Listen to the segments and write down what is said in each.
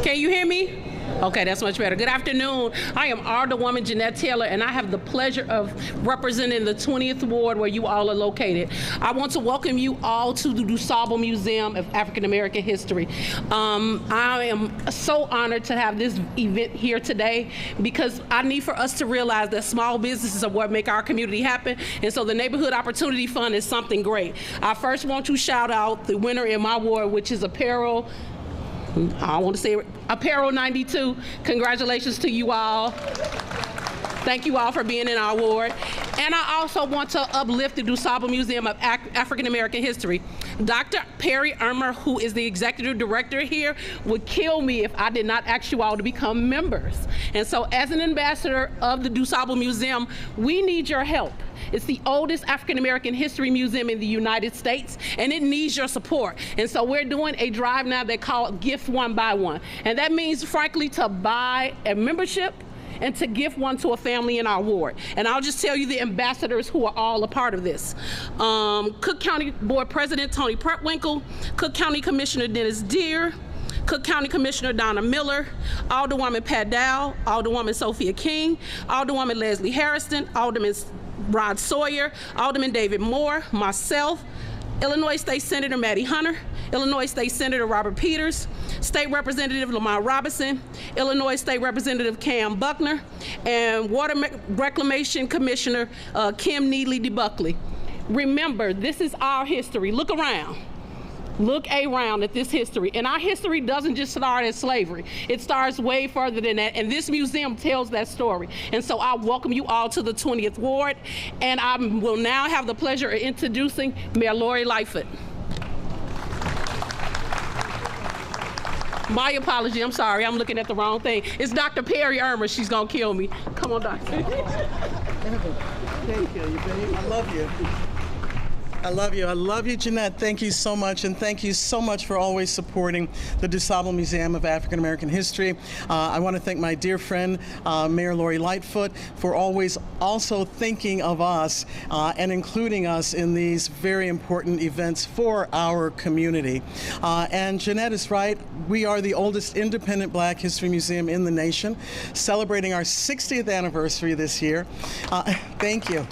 Can you hear me? Okay, that's much better. Good afternoon. I am Alderwoman Jeanette Taylor, and I have the pleasure of representing the 20th Ward where you all are located. I want to welcome you all to the DuSable Museum of African American History. I am so honored to have this event here today because I need for us to realize that small businesses are what make our community happen, and so the Neighborhood Opportunity Fund is something great. I first want to shout out the winner in my ward, which is Apparel. I want to say Apparel 92. Congratulations to you all. Thank you all for being in our ward. And I also want to uplift the DuSable Museum of African American History. Dr. Perry Irmer, who is the executive director here, would kill me if I did not ask you all to become members. And so as an ambassador of the DuSable Museum, we need your help. It's the oldest African American history museum in the United States, and it needs your support. And so we're doing a drive now they call Gift One Buy One. And that means, frankly, to buy a membership and to gift one to a family in our ward. And I'll just tell you the ambassadors who are all a part of this. Cook County Board President Tony Prepwinkle, Cook County Commissioner Dennis Deere, Cook County Commissioner Donna Miller, Alderwoman Pat Dow, Alderwoman Sophia King, Alderwoman Leslie Harrison, Alderman Rod Sawyer, Alderman David Moore, myself, Illinois State Senator Maddie Hunter, Illinois State Senator Robert Peters, State Representative Lamar Robinson, Illinois State Representative Cam Buckner, and Water Reclamation Commissioner Kim Needley DeBuckley. Remember, this is our history. Look around. Look around at this history. And our history doesn't just start at slavery. It starts way further than that. And this museum tells that story. And so I welcome you all to the 20th Ward. And I will now have the pleasure of introducing Mayor Laurie Lightfoot. My apology, I'm sorry, I'm looking at the wrong thing. It's Dr. Perry Irmer, she's gonna kill me. Come on, doctor. Thank you, baby. I love you. I love you. I love you, Jeanette. Thank you so much, and thank you so much for always supporting the DuSable Museum of African American History. I want to thank my dear friend, Mayor Laurie Lightfoot, for always also thinking of us and including us in these very important events for our community. And Jeanette is right. We are the oldest independent Black history museum in the nation, celebrating our 60th anniversary this year. Thank you.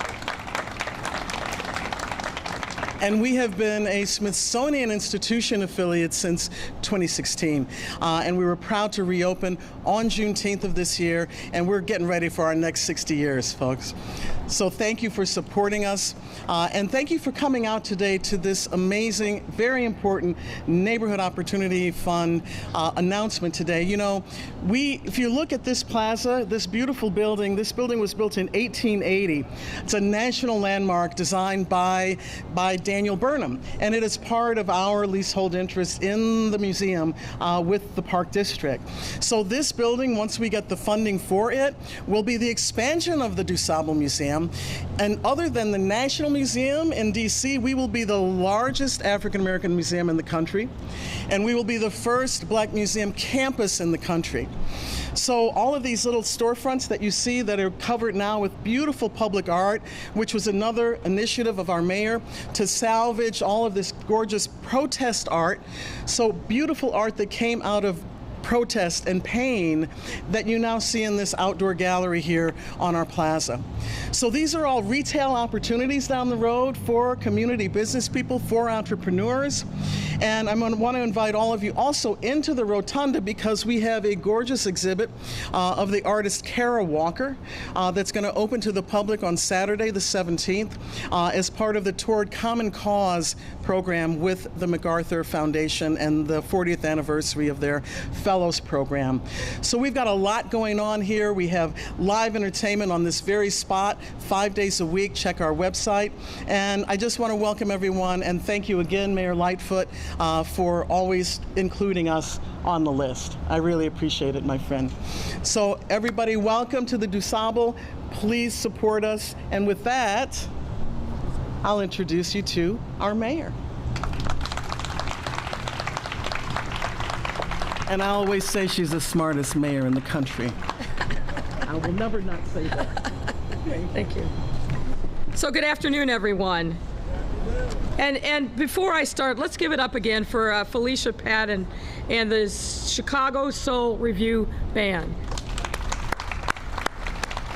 And we have been a Smithsonian Institution affiliate since 2016. And we were proud to reopen on Juneteenth of this year, and we're getting ready for our next 60 years, folks. So thank you for supporting us, and thank you for coming out today to this amazing, very important Neighborhood Opportunity Fund announcement today. You know, if you look at this plaza, this beautiful building, this building was built in 1880. It's a national landmark designed by Daniel Burnham, and it is part of our leasehold interest in the museum with the Park District. So this building, once we get the funding for it, will be the expansion of the DuSable Museum. And other than the National Museum in DC, we will be the largest African American museum in the country, and we will be the first Black museum campus in the country. So all of these little storefronts that you see that are covered now with beautiful public art, which was another initiative of our mayor to salvage all of this gorgeous protest art. So beautiful art that came out of protest and pain that you now see in this outdoor gallery here on our plaza. So these are all retail opportunities down the road for community business people, for entrepreneurs. And I want to invite all of you also into the rotunda because we have a gorgeous exhibit of the artist Kara Walker that's going to open to the public on Saturday the 17th as part of the Toward Common Cause program with the MacArthur Foundation and the 40th anniversary of their Fellows program. So we've got a lot going on here. We have live entertainment on this very spot 5 days a week. Check our website. And I just want to welcome everyone and thank you again, Mayor Lightfoot, for always including us on the list. I really appreciate it, my friend. So everybody, welcome to the DuSable. Please support us. And with that, I'll introduce you to our mayor. And I always say she's the smartest mayor in the country. I will never not say that. Thank you. So good afternoon, everyone. And before I start, let's give it up again for Felicia Patton and the Chicago Soul Review Band.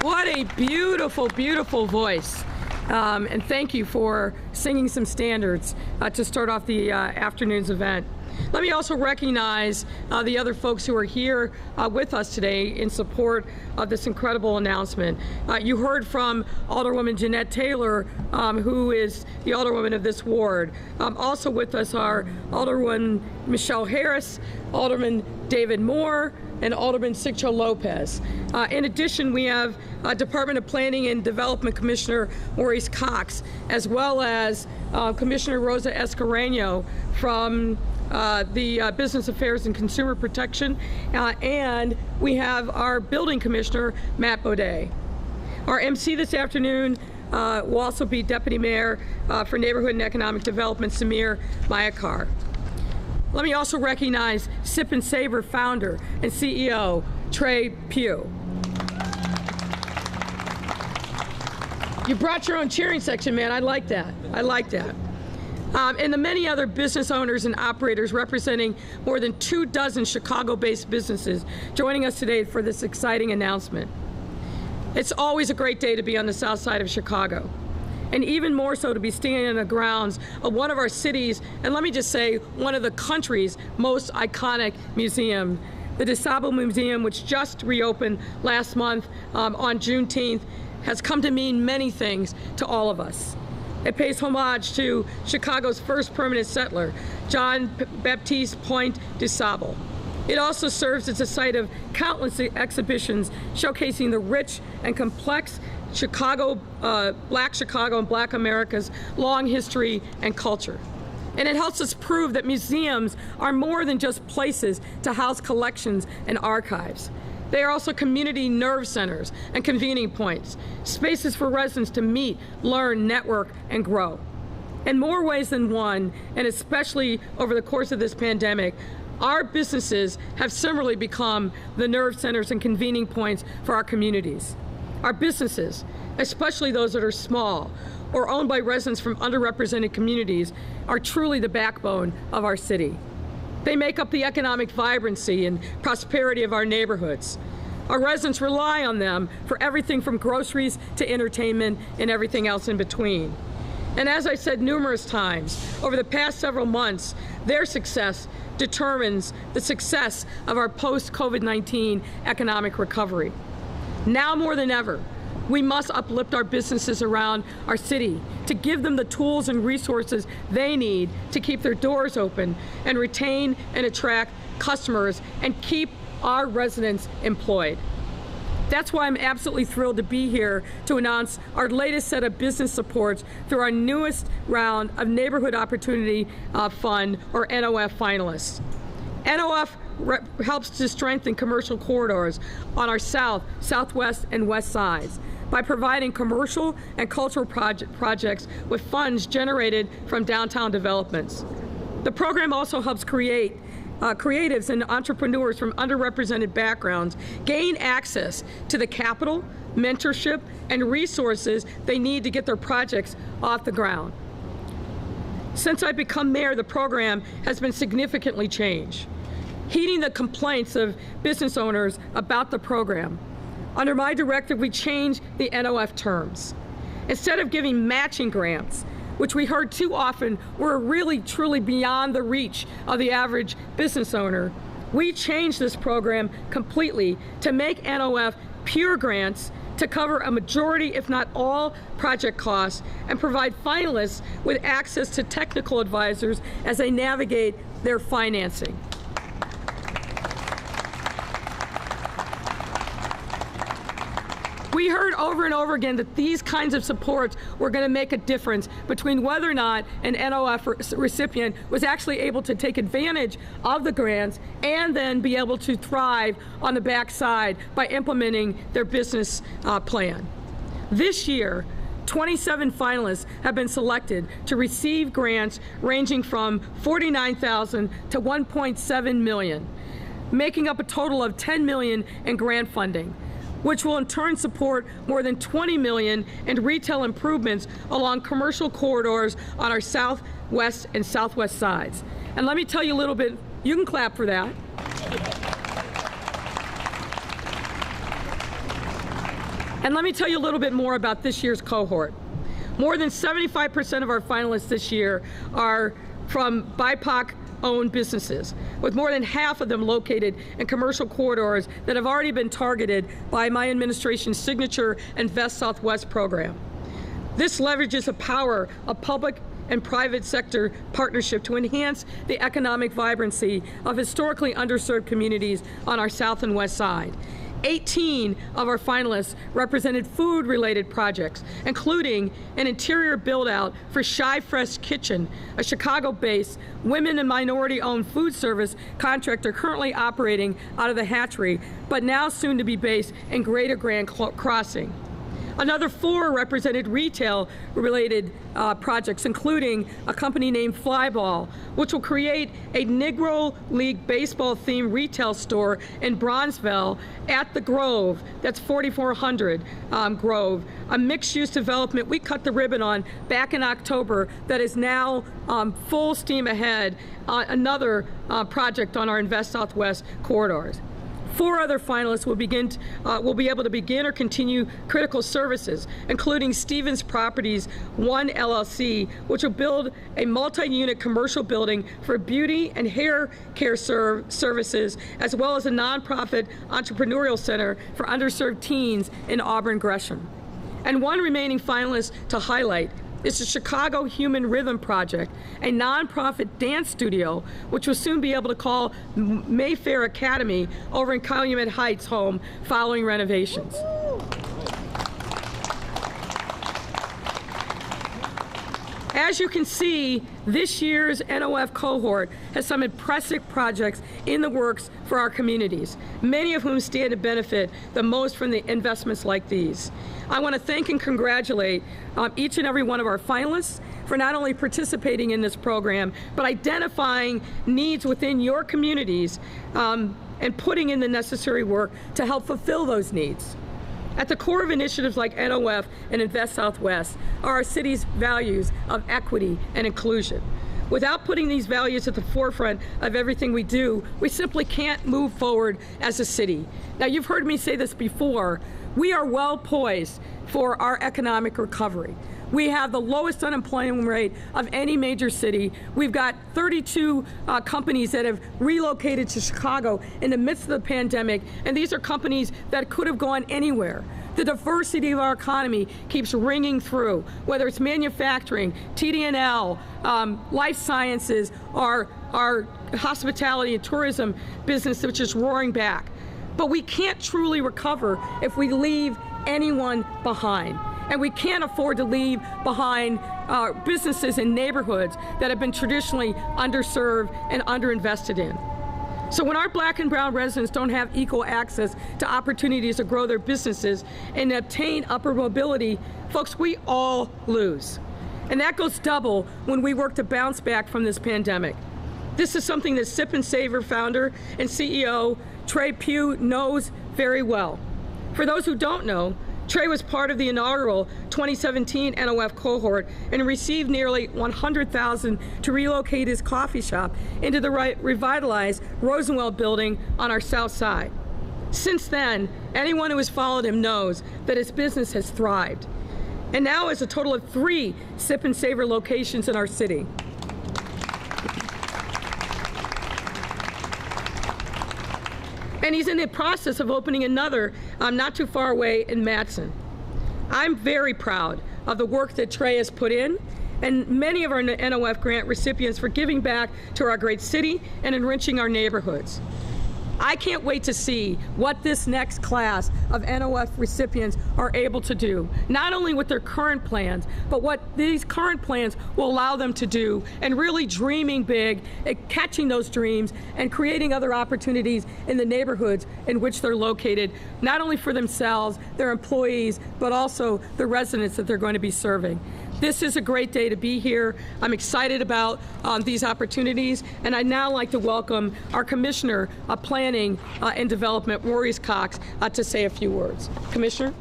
What a beautiful, beautiful voice. And thank you for singing some standards to start off the afternoon's event. Let me also recognize the other folks who are here with us today in support of this incredible announcement. You heard from Alderwoman Jeanette Taylor, who is the Alderwoman of this ward. Also with us are Alderwoman Michelle Harris, Alderman David Moore, and Alderman Siccio Lopez. In addition, we have Department of Planning and Development Commissioner Maurice Cox, as well as Commissioner Rosa Escareno from the Business Affairs and Consumer Protection, and we have our Building Commissioner, Matt Baudet. Our MC this afternoon will also be Deputy Mayor for Neighborhood and Economic Development, Samir Mayakar. Let me also recognize Sip and Savor founder and CEO, Trey Pugh. You brought your own cheering section, man. I like that. I like that. And the many other business owners and operators representing more than 24 Chicago-based businesses joining us today for this exciting announcement. It's always a great day to be on the south side of Chicago, and even more so to be standing on the grounds of one of our cities, and let me just say, one of the country's most iconic museums, the DeSable Museum, which just reopened last month on Juneteenth, has come to mean many things to all of us. It pays homage to Chicago's first permanent settler, John Baptiste Point DeSable. It also serves as a site of countless exhibitions showcasing the rich and complex Chicago, Black Chicago and Black America's long history and culture. And it helps us prove that museums are more than just places to house collections and archives. They are also community nerve centers and convening points, spaces for residents to meet, learn, network, and grow. In more ways than one, and especially over the course of this pandemic, our businesses have similarly become the nerve centers and convening points for our communities. Our businesses, especially those that are small or owned by residents from underrepresented communities, are truly the backbone of our city. They make up the economic vibrancy and prosperity of our neighborhoods. Our residents rely on them for everything from groceries to entertainment and everything else in between. And as I said numerous times, over the past several months, their success determines the success of our post-COVID-19 economic recovery. Now more than ever, we must uplift our businesses around our city to give them the tools and resources they need to keep their doors open and retain and attract customers and keep our residents employed. That's why I'm absolutely thrilled to be here to announce our latest set of business supports through our newest round of Neighborhood Opportunity Fund, or NOF finalists. NOF helps to strengthen commercial corridors on our south, southwest, and west sides by providing commercial and cultural projects with funds generated from downtown developments. The program also helps creatives and entrepreneurs from underrepresented backgrounds gain access to the capital, mentorship, and resources they need to get their projects off the ground. Since I've become mayor, the program has been significantly changed. Heeding the complaints of business owners about the program, under my directive, we changed the NOF terms. Instead of giving matching grants, which we heard too often were really truly beyond the reach of the average business owner, we changed this program completely to make NOF pure grants to cover a majority, if not all, project costs and provide finalists with access to technical advisors as they navigate their financing. We heard over and over again that these kinds of supports were going to make a difference between whether or not an NOF recipient was actually able to take advantage of the grants and then be able to thrive on the backside by implementing their business plan. This year, 27 finalists have been selected to receive grants ranging from $49,000 to $1.7 million, making up a total of $10 million in grant funding. which will in turn support more than $20 million in retail improvements along commercial corridors on our southwest and southwest sides. And let me tell you a little bit, you can clap for that. And let me tell you a little bit more about this year's cohort. More than 75% of our finalists this year are from BIPOC-owned businesses, with more than half of them located in commercial corridors that have already been targeted by my administration's signature Invest Southwest program. This leverages the power of public and private sector partnership to enhance the economic vibrancy of historically underserved communities on our south and west side. 18 of our finalists represented food-related projects, including an interior build-out for Shy Fresh Kitchen, a Chicago-based women and minority-owned food service contractor currently operating out of the Hatchery, but now soon to be based in Greater Grand Crossing. Another 4 represented retail-related projects, including a company named Flyball, which will create a Negro League baseball-themed retail store in Bronzeville at the Grove, that's 4400 Grove, a mixed-use development we cut the ribbon on back in October that is now full steam ahead, another project on our Invest Southwest corridors. 4 other finalists will be able to begin or continue critical services, including Stevens Properties 1 LLC, which will build a multi-unit commercial building for beauty and hair care services, as well as a nonprofit entrepreneurial center for underserved teens in Auburn Gresham. And 1 remaining finalist to highlight is the Chicago Human Rhythm Project, a nonprofit dance studio, which will soon be able to call Mayfair Academy over in Calumet Heights home following renovations. As you can see, this year's NOF cohort has some impressive projects in the works for our communities, many of whom stand to benefit the most from the investments like these. I want to thank and congratulate each and every one of our finalists for not only participating in this program, but identifying needs within your communities and putting in the necessary work to help fulfill those needs. At the core of initiatives like NOF and Invest Southwest are our city's values of equity and inclusion. Without putting these values at the forefront of everything we do, we simply can't move forward as a city. Now, you've heard me say this before, we are well poised for our economic recovery. We have the lowest unemployment rate of any major city. We've got 32 companies that have relocated to Chicago in the midst of the pandemic, and these are companies that could have gone anywhere. The diversity of our economy keeps ringing through, whether it's manufacturing, TD&L, life sciences, our hospitality and tourism business, which is roaring back. But we can't truly recover if we leave anyone behind. And we can't afford to leave behind businesses in neighborhoods that have been traditionally underserved and underinvested in. So when our black and brown residents don't have equal access to opportunities to grow their businesses and obtain upward mobility, folks, we all lose. And that goes double when we work to bounce back from this pandemic. This is something that Sip and Savor founder and CEO Trey Pugh knows very well. For those who don't know, Trey was part of the inaugural 2017 NOF cohort and received nearly $100,000 to relocate his coffee shop into the revitalized Rosenwell building on our south side. Since then, anyone who has followed him knows that his business has thrived, and now has a total of 3 Sip and Savor locations in our city. And he's in the process of opening another not too far away in Matson. I'm very proud of the work that Trey has put in, and many of our NOF grant recipients for giving back to our great city and enriching our neighborhoods. I can't wait to see what this next class of NOF recipients are able to do, not only with their current plans, but what these current plans will allow them to do, and really dreaming big, catching those dreams, and creating other opportunities in the neighborhoods in which they're located, not only for themselves, their employees, but also the residents that they're going to be serving. This is a great day to be here. I'm excited about these opportunities, and I'd now like to welcome our Commissioner of Planning and Development, Maurice Cox, to say a few words. Commissioner?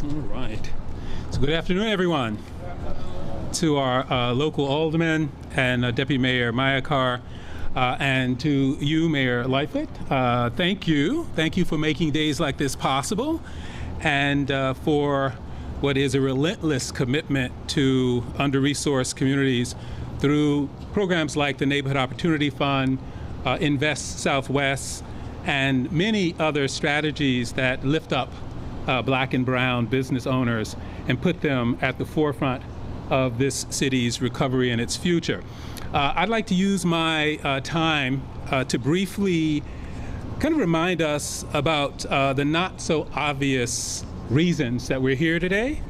All right. So good afternoon, everyone. To our local Alderman and Deputy Mayor Mayakar, and to you, Mayor Lightfoot, thank you. Thank you for making days like this possible, and for what is a relentless commitment to under-resourced communities through programs like the Neighborhood Opportunity Fund, Invest Southwest, and many other strategies that lift up Black and brown business owners and put them at the forefront of this city's recovery and its future. I'd like to use my time to briefly kind of remind us about the not so obvious reasons that we're here today.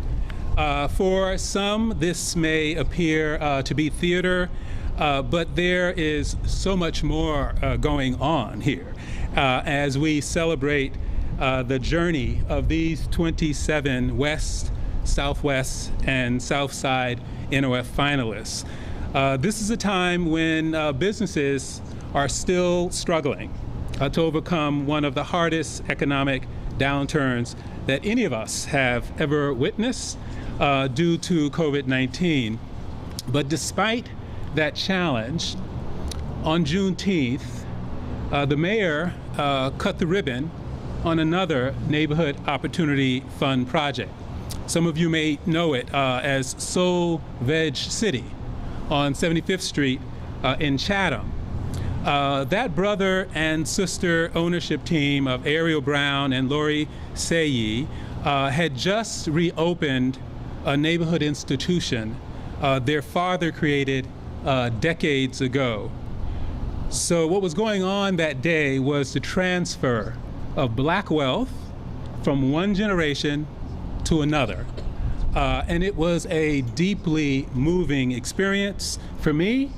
For some, this may appear to be theater, but there is so much more going on here as we celebrate the journey of these 27 West, Southwest, and Southside NOF finalists. This is a time when businesses are still struggling to overcome one of the hardest economic downturns that any of us have ever witnessed due to COVID-19. But despite that challenge, on Juneteenth, the mayor cut the ribbon on another Neighborhood Opportunity Fund project. Some of you may know it as Soul Veg City on 75th Street in Chatham. That brother and sister ownership team of Ariel Brown and Laurie had just reopened a neighborhood institution their father created decades ago. So what was going on that day was the transfer of Black wealth from one generation to another. And it was a deeply moving experience for me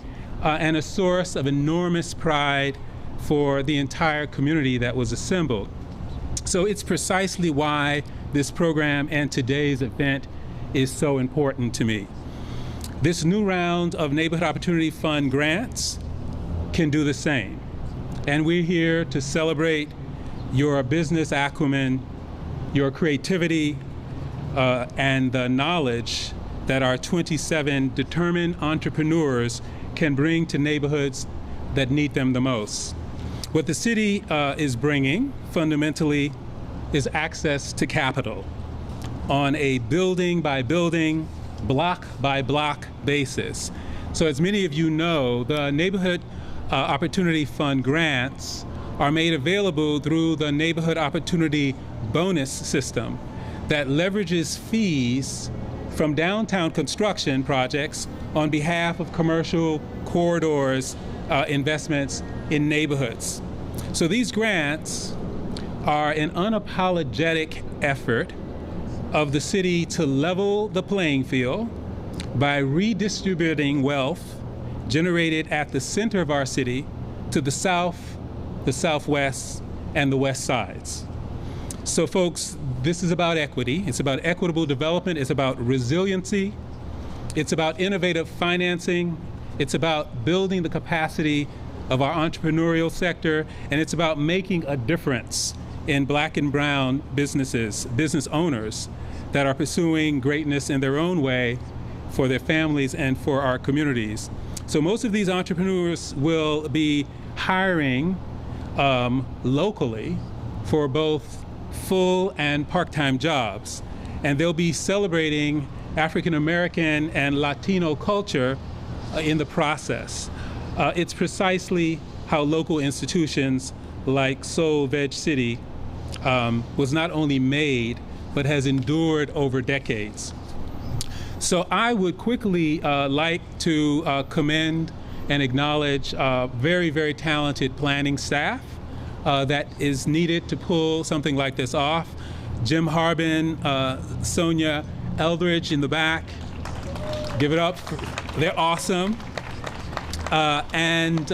and a source of enormous pride for the entire community that was assembled. So it's precisely why this program and today's event is so important to me. This new round of Neighborhood Opportunity Fund grants can do the same. And we're here to celebrate your business acumen, your creativity, and the knowledge that our 27 determined entrepreneurs can bring to neighborhoods that need them the most. What the city is bringing, fundamentally, is access to capital on a building by building, block by block basis. So as many of you know, the Neighborhood Opportunity Fund grants are made available through the Neighborhood Opportunity Bonus System that leverages fees from downtown construction projects on behalf of commercial corridors investments in neighborhoods. So these grants are an unapologetic effort of the city to level the playing field by redistributing wealth generated at the center of our city to the south, the southwest, and the west sides. So folks, this is about equity. It's about equitable development. It's about resiliency. It's about innovative financing. It's about building the capacity of our entrepreneurial sector, and it's about making a difference in Black and brown businesses, business owners that are pursuing greatness in their own way for their families and for our communities. So most of these entrepreneurs will be hiring locally for both full and part-time jobs, and they'll be celebrating African American and Latino culture in the process. It's precisely how local institutions like Soul Veg City was not only made, but has endured over decades. So I would quickly like to commend and acknowledge very, very talented planning staff that is needed to pull something like this off. Jim Harbin, Sonia Eldridge in the back. Give it up. They're awesome. and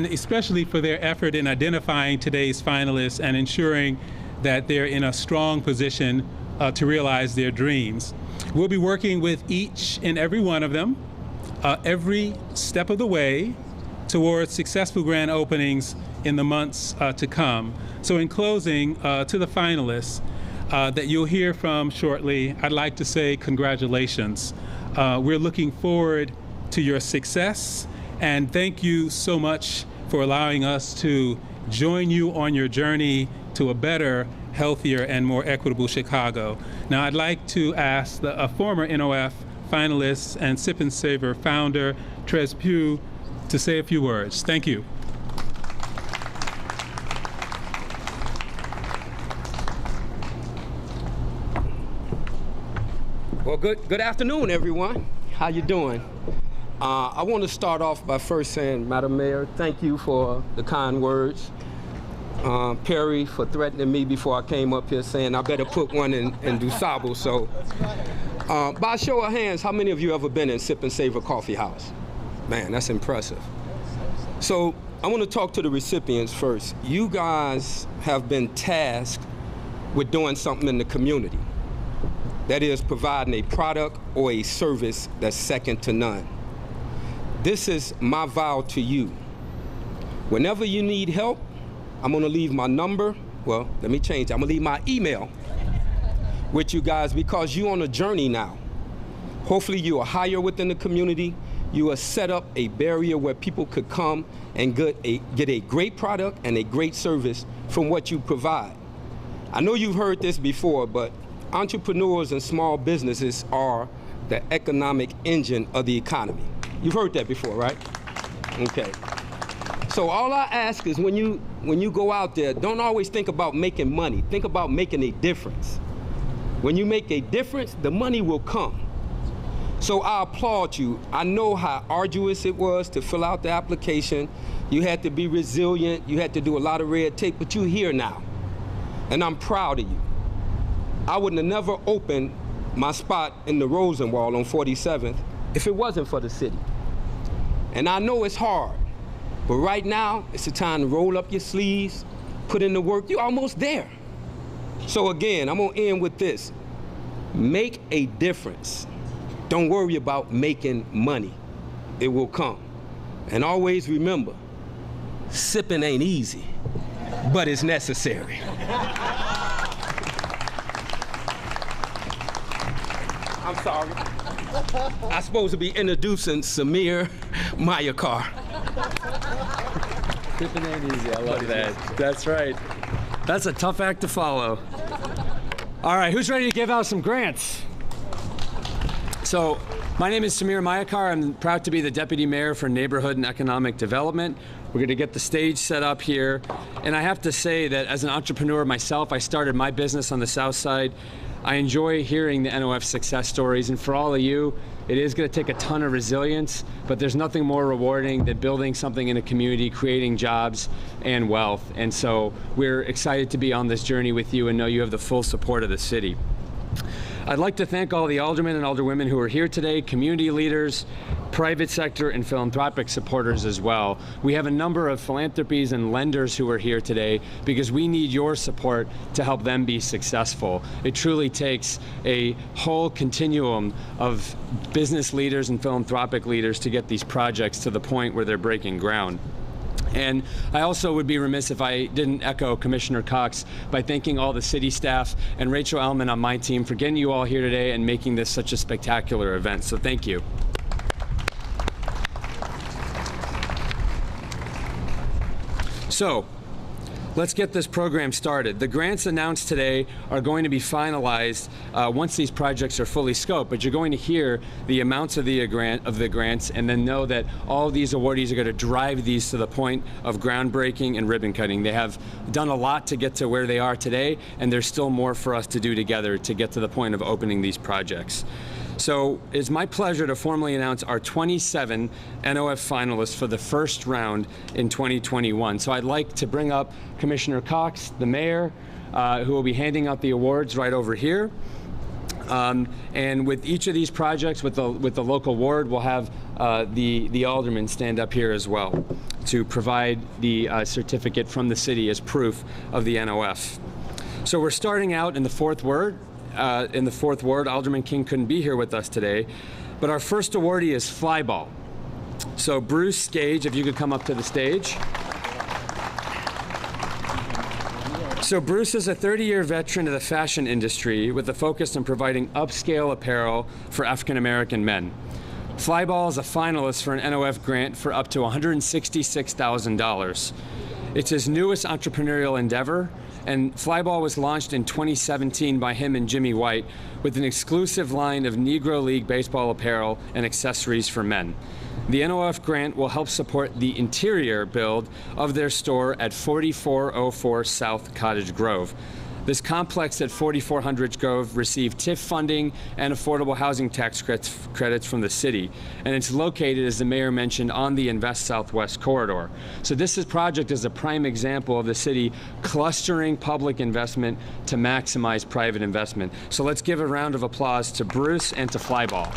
especially for their effort in identifying today's finalists and ensuring that they're in a strong position to realize their dreams. We'll be working with each and every one of them every step of the way towards successful grand openings in the months to come. So in closing, to the finalists that you'll hear from shortly, I'd like to say congratulations. We're looking forward to your success, and thank you so much for allowing us to join you on your journey to a better, healthier, and more equitable Chicago. Now, I'd like to ask a former NOF finalist and Sip and Savor founder, Tres Pugh, to say a few words. Thank you. Well, good afternoon, everyone. How you doing? I want to start off by first saying, Madam Mayor, thank you for the kind words. Perry for threatening me before I came up here saying I better put one in DuSable. So, by show of hands, how many of you ever been in Sip and Savor Coffee House? Man, that's impressive. So, I want to talk to the recipients first. You guys have been tasked with doing something in the community. That is, providing a product or a service that's second to none. This is my vow to you. Whenever you need help, I'm gonna leave my number, well, let me change it. I'm gonna leave my email with you guys because you're on a journey now. Hopefully you are higher within the community. You will set up a barrier where people could come and get a great product and a great service from what you provide. I know you've heard this before, but entrepreneurs and small businesses are the economic engine of the economy. You've heard that before, right? Okay. So all I ask is when you go out there, don't always think about making money. Think about making a difference. When you make a difference, the money will come. So I applaud you. I know how arduous it was to fill out the application. You had to be resilient. You had to do a lot of red tape, but you're here now. And I'm proud of you. I would have never opened my spot in the Rosenwald on 47th if it wasn't for the city. And I know it's hard, but right now, it's the time to roll up your sleeves, put in the work. You're almost there. So again, I'm gonna end with this. Make a difference. Don't worry about making money. It will come. And always remember, sipping ain't easy, but it's necessary. I'm sorry. I'm supposed to be introducing Samir Mayakar. Sipping ain't easy, I love that. That's right. That's a tough act to follow. All right, who's ready to give out some grants? So, my name is Samir Mayakar. I'm proud to be the Deputy Mayor for Neighborhood and Economic Development. We're going to get the stage set up here. And I have to say that as an entrepreneur myself, I started my business on the South Side. I enjoy hearing the NOF success stories, and for all of you, it is going to take a ton of resilience, but there's nothing more rewarding than building something in a community, creating jobs and wealth. And so we're excited to be on this journey with you and know you have the full support of the city. I'd like to thank all the aldermen and alderwomen who are here today, community leaders, private sector, and philanthropic supporters as well. We have a number of philanthropies and lenders who are here today because we need your support to help them be successful. It truly takes a whole continuum of business leaders and philanthropic leaders to get these projects to the point where they're breaking ground. And I also would be remiss if I didn't echo Commissioner Cox by thanking all the city staff and Rachel Ellman on my team for getting you all here today and making this such a spectacular event. So thank you. So, let's get this program started. The grants announced today are going to be finalized once these projects are fully scoped, but you're going to hear the amounts of the grants and then know that all of these awardees are going to drive these to the point of groundbreaking and ribbon cutting. They have done a lot to get to where they are today, and there's still more for us to do together to get to the point of opening these projects. So it's my pleasure to formally announce our 27 NOF finalists for the first round in 2021. So I'd like to bring up Commissioner Cox, the mayor, who will be handing out the awards right over here. And with each of these projects, with the local ward, we'll have the alderman stand up here as well to provide the certificate from the city as proof of the NOF. So we're starting out in the fourth ward. Alderman King couldn't be here with us today, but our first awardee is Flyball. So Bruce Gage, if you could come up to the stage. So Bruce is a 30-year veteran of the fashion industry with a focus on providing upscale apparel for African-American men. Flyball is a finalist for an NOF grant for up to $166,000. It's his newest entrepreneurial endeavor, and Flyball was launched in 2017 by him and Jimmy White with an exclusive line of Negro League baseball apparel and accessories for men. The NOF grant will help support the interior build of their store at 4404 South Cottage Grove. This complex at 4400 Grove received TIF funding and affordable housing tax credits from the city, and it's located, as the mayor mentioned, on the Invest Southwest corridor. So this project is a prime example of the city clustering public investment to maximize private investment. So let's give a round of applause to Bruce and to Flyball.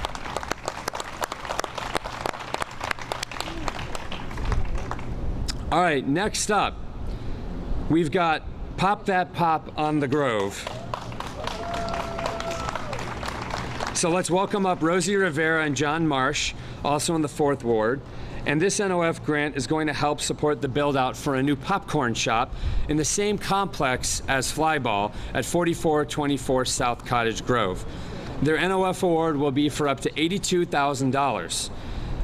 All right, next up, we've got Pop That Pop on the Grove. So let's welcome up Rosie Rivera and John Marsh, also in the 4th Ward. And this NOF grant is going to help support the build-out for a new popcorn shop in the same complex as Flyball at 4424 South Cottage Grove. Their NOF award will be for up to $82,000.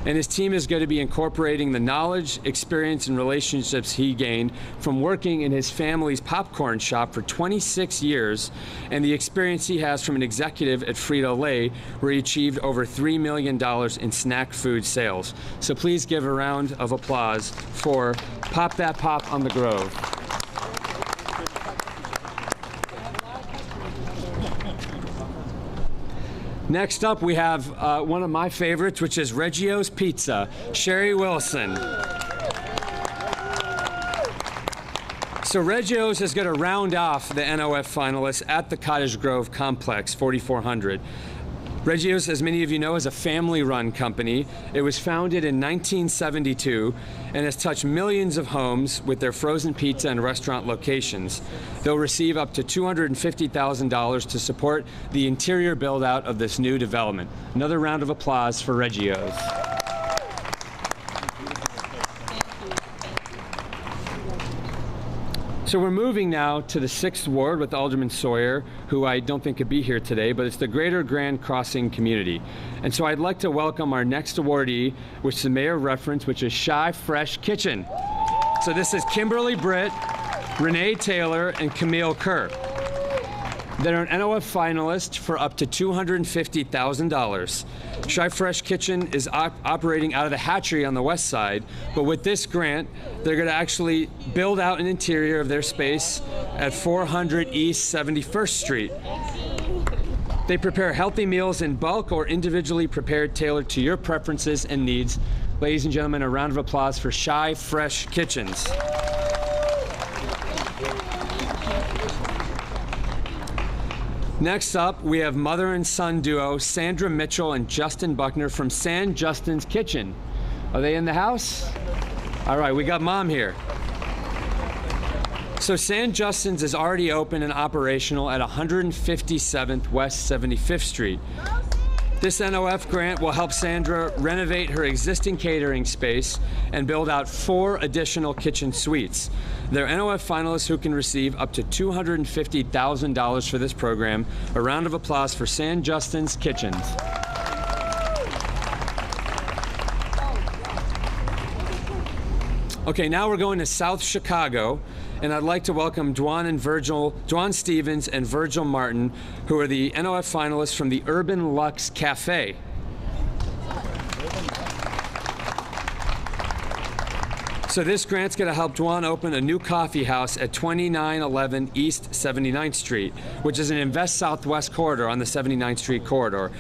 And his team is going to be incorporating the knowledge, experience, and relationships he gained from working in his family's popcorn shop for 26 years, and the experience he has from an executive at Frito-Lay, where he achieved over $3 million in snack food sales. So please give a round of applause for Pop That Pop on the Grove. Next up, we have one of my favorites, which is Reggio's Pizza, Sherry Wilson. So Reggio's is going to round off the NOF finalists at the Cottage Grove Complex, 4400. Reggio's, as many of you know, is a family-run company. It was founded in 1972 and has touched millions of homes with their frozen pizza and restaurant locations. They'll receive up to $250,000 to support the interior build-out of this new development. Another round of applause for Reggio's. So we're moving now to the 6th Ward with Alderman Sawyer, who I don't think could be here today, but it's the Greater Grand Crossing community. And so I'd like to welcome our next awardee, which the mayor referenced, which is Shy Fresh Kitchen. So this is Kimberly Britt, Renee Taylor, and Camille Kerr. They're an NOF finalist for up to $250,000. Shy Fresh Kitchen is operating out of the hatchery on the west side, but with this grant, they're going to actually build out an interior of their space at 400 East 71st Street. They prepare healthy meals in bulk or individually prepared, tailored to your preferences and needs. Ladies and gentlemen, a round of applause for Shy Fresh Kitchens. Next up, we have mother and son duo Sandra Mitchell and Justin Buckner from San Justin's Kitchen. Are they in the house? All right, we got mom here. So San Justin's is already open and operational at 157th West 75th Street. This NOF grant will help Sandra renovate her existing catering space and build out 4 additional kitchen suites. They're NOF finalists who can receive up to $250,000 for this program. A round of applause for San Justin's Kitchens. Okay, now we're going to South Chicago, and I'd like to welcome Dwan Stevens and Virgil Martin, who are the NOF finalists from the Urban Lux Cafe. So this grant's going to help Dwan open a new coffee house at 2911 East 79th Street, which is an Invest Southwest corridor on the 79th Street corridor.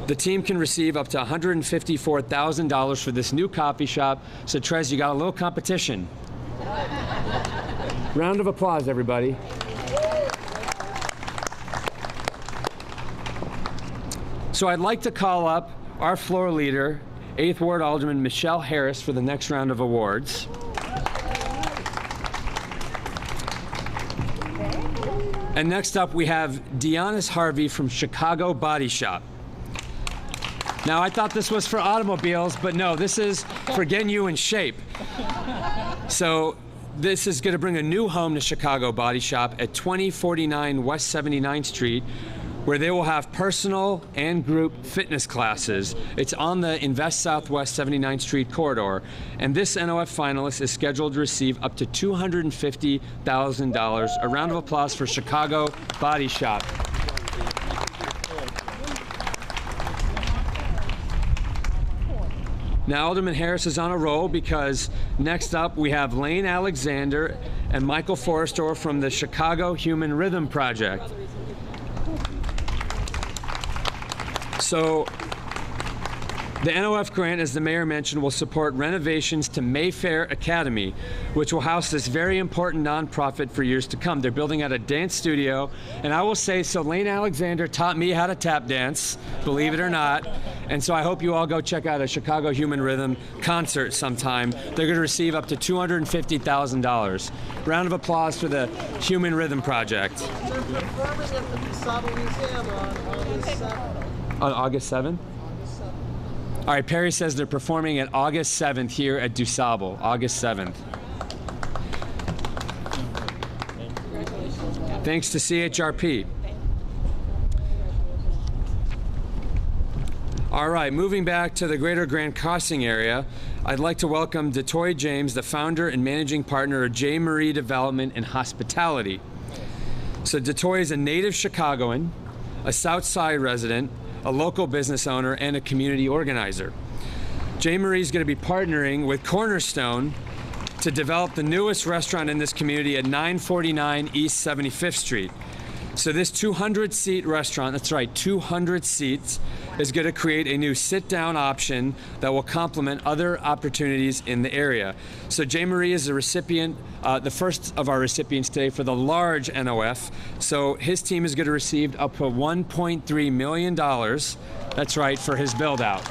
The team can receive up to $154,000 for this new coffee shop. So Trez, you got a little competition. Round of applause, everybody. So I'd like to call up our floor leader, 8th Ward Alderman Michelle Harris, for the next round of awards. And next up, we have Dionys Harvey from Chicago Body Shop. Now, I thought this was for automobiles, but no, this is for getting you in shape. So this is going to bring a new home to Chicago Body Shop at 2049 West 79th Street, where they will have personal and group fitness classes. It's on the Invest Southwest 79th Street corridor. And this NOF finalist is scheduled to receive up to $250,000. A round of applause for Chicago Body Shop. Now, Alderman Harris is on a roll because next up we have Lane Alexander and Michael Forrestor from the Chicago Human Rhythm Project. So the NOF grant, as the mayor mentioned, will support renovations to Mayfair Academy, which will house this very important nonprofit for years to come. They're building out a dance studio, and I will say, so Lane Alexander taught me how to tap dance, believe it or not, and so I hope you all go check out a Chicago Human Rhythm concert sometime. They're going to receive up to $250,000. Round of applause for the Human Rhythm Project. They're performing at the DuSable Museum on August 7th. On August 7th? All right, Perry says they're performing at August 7th here at DuSable, August 7th. Thanks to CHRP. All right, moving back to the Greater Grand Crossing area, I'd like to welcome Domingo Jaimes, the founder and managing partner of J. Marie Development and Hospitality. So Domingo is a native Chicagoan, a South Side resident, a local business owner, and a community organizer. J. Marie is going to be partnering with Cornerstone to develop the newest restaurant in this community at 949 East 75th Street. So this 200-seat restaurant, that's right, 200 seats, is going to create a new sit-down option that will complement other opportunities in the area. So J. Marie is the recipient, the first of our recipients today for the large NOF. So his team is going to receive up to $1.3 million. That's right, for his build-out.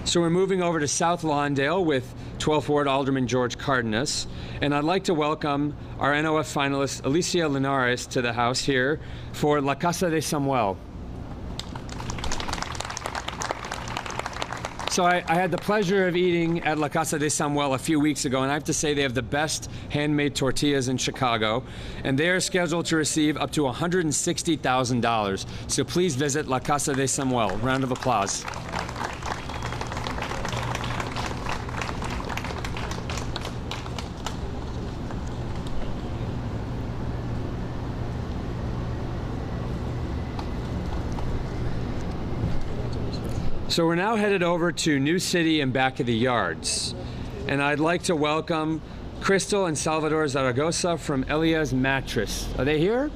So we're moving over to South Lawndale with 12th Ward Alderman George Cardenas. And I'd like to welcome our NOF finalist, Alicia Linares, to the house here for La Casa de Samuel. So I had the pleasure of eating at La Casa de Samuel a few weeks ago, and I have to say they have the best handmade tortillas in Chicago, and they are scheduled to receive up to $160,000. So please visit La Casa de Samuel. Round of applause. So we're now headed over to New City and back of the yards. And I'd like to welcome Crystal and Salvador Zaragoza from Elia's Mattress. Are they here?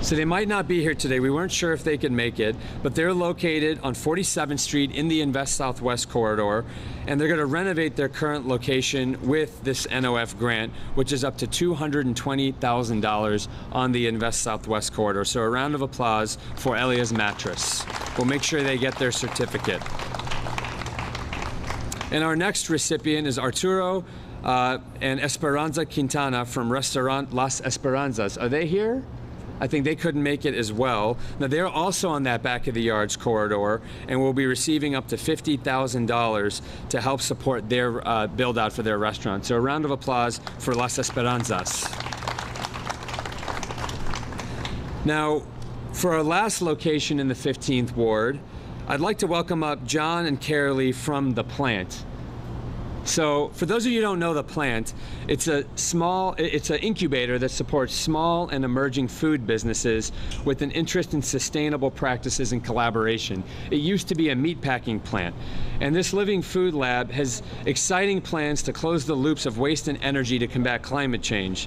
So they might not be here today. We weren't sure if they could make it, but they're located on 47th Street in the Invest Southwest corridor, and they're going to renovate their current location with this NOF grant, which is up to $220,000 on the Invest Southwest corridor. So a round of applause for Elia's Mattress. We'll make sure they get their certificate. And our next recipient is Arturo and Esperanza Quintana from Restaurant Las Esperanzas. Are they here? I think they couldn't make it as well. Now they're also on that back of the yards corridor and will be receiving up to $50,000 to help support their build out for their restaurant. So a round of applause for Las Esperanzas. Now, for our last location in the 15th Ward, I'd like to welcome up John and Carolee from The Plant. So for those of you who don't know The Plant, it's an incubator that supports small and emerging food businesses with an interest in sustainable practices and collaboration. It used to be a meatpacking plant, and this living food lab has exciting plans to close the loops of waste and energy to combat climate change.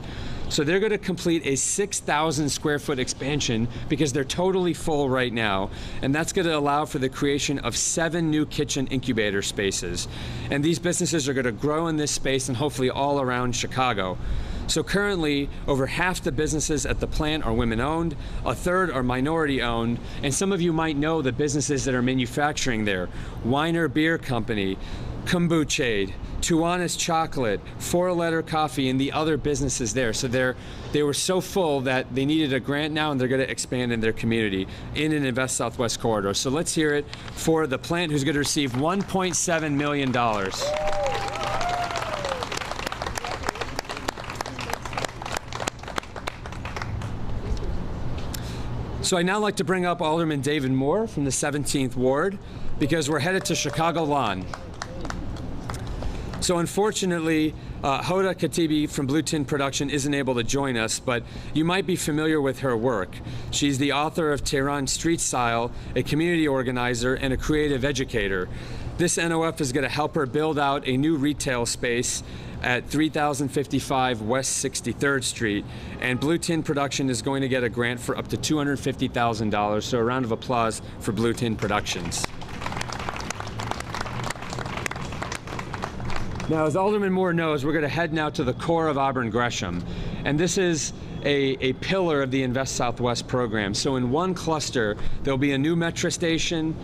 So they're going to complete a 6,000 square foot expansion because they're totally full right now. And that's going to allow for the creation of 7 new kitchen incubator spaces. And these businesses are going to grow in this space and hopefully all around Chicago. So currently, over half the businesses at the plant are women-owned, a third are minority-owned, and some of you might know the businesses that are manufacturing there. Weiner Beer Company, Kombucha, Dionys Chocolate, Four Letter Coffee, and the other businesses there. So they were so full that they needed a grant now, and they're going to expand in their community in an Invest Southwest corridor. So let's hear it for the plant, who's going to receive $1.7 million. So I'd now like to bring up Alderman David Moore from the 17th Ward, because we're headed to Chicago Lawn. So unfortunately, Hoda Khatibi from Blue Tin Production isn't able to join us, but you might be familiar with her work. She's the author of Tehran Street Style, a community organizer, and a creative educator. This NOF is going to help her build out a new retail space at 3055 West 63rd Street, and Blue Tin Production is going to get a grant for up to $250,000, so a round of applause for Blue Tin Productions. Now, as Alderman Moore knows, we're going to head now to the core of Auburn Gresham, and this is a pillar of the Invest Southwest program. So in one cluster, there'll be a new metro station,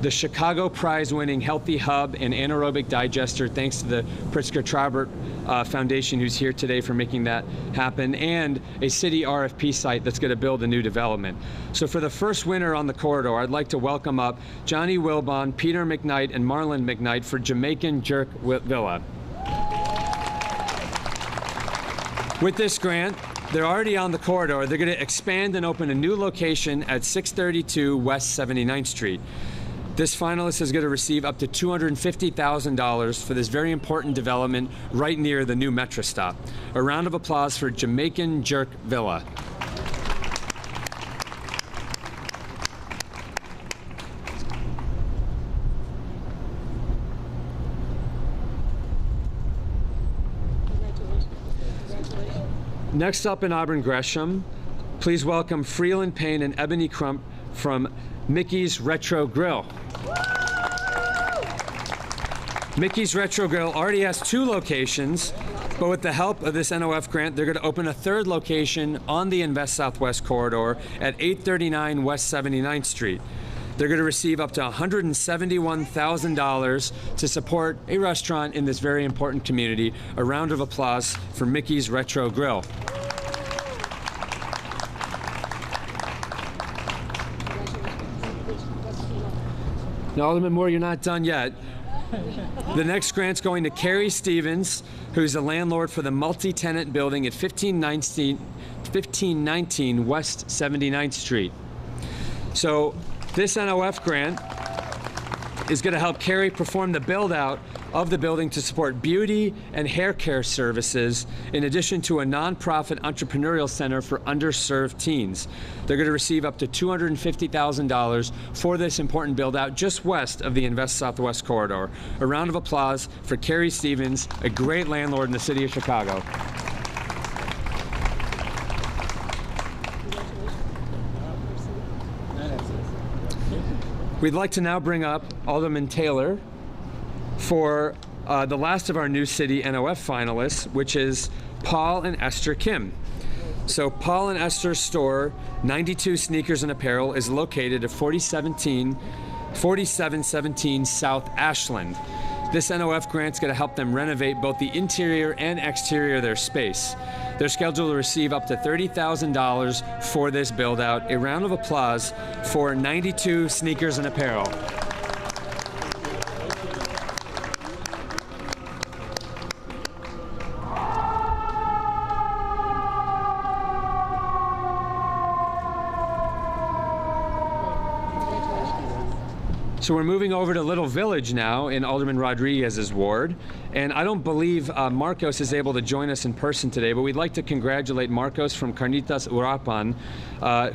the Chicago Prize-winning Healthy Hub and Anaerobic Digester, thanks to the Pritzker Traubert Foundation, who's here today for making that happen, and a city RFP site that's going to build a new development. So for the first winner on the corridor, I'd like to welcome up Johnny Wilbon, Peter McKnight, and Marlon McKnight for Jamaican Jerk Villa. With this grant, they're already on the corridor. They're going to expand and open a new location at 632 West 79th Street. This finalist is going to receive up to $250,000 for this very important development right near the new metro stop. A round of applause for Jamaican Jerk Villa. Next up in Auburn Gresham, please welcome Freeland, Payne, and Ebony Crump from Mickey's Retro Grill. Mickey's Retro Grill already has 2 locations, but with the help of this NOF grant, they're going to open a 3rd location on the Invest Southwest corridor at 839 West 79th Street. They're going to receive up to $171,000 to support a restaurant in this very important community. A round of applause for Mickey's Retro Grill. Now, Alderman Moore, you're not done yet. The next grant's going to Carrie Stevens, who's the landlord for the multi-tenant building at 1519 West 79th Street. So this NOF grant is going to help Carrie perform the build-out of the building to support beauty and hair care services, in addition to a nonprofit entrepreneurial center for underserved teens. They're going to receive up to $250,000 for this important build-out just west of the Invest Southwest corridor. A round of applause for Carrie Stevens, a great landlord in the city of Chicago. We'd like to now bring up Alderman Taylor for the last of our new city NOF finalists, which is Paul and Esther Kim. So Paul and Esther's store, 92 Sneakers and Apparel, is located at 4717 South Ashland. This NOF grant's going to help them renovate both the interior and exterior of their space. They're scheduled to receive up to $30,000 for this build-out. A round of applause for 92 Sneakers and Apparel. So we're moving over to Little Village now in Alderman Rodriguez's ward. And I don't believe Marcos is able to join us in person today, but we'd like to congratulate Marcos from Carnitas Urapan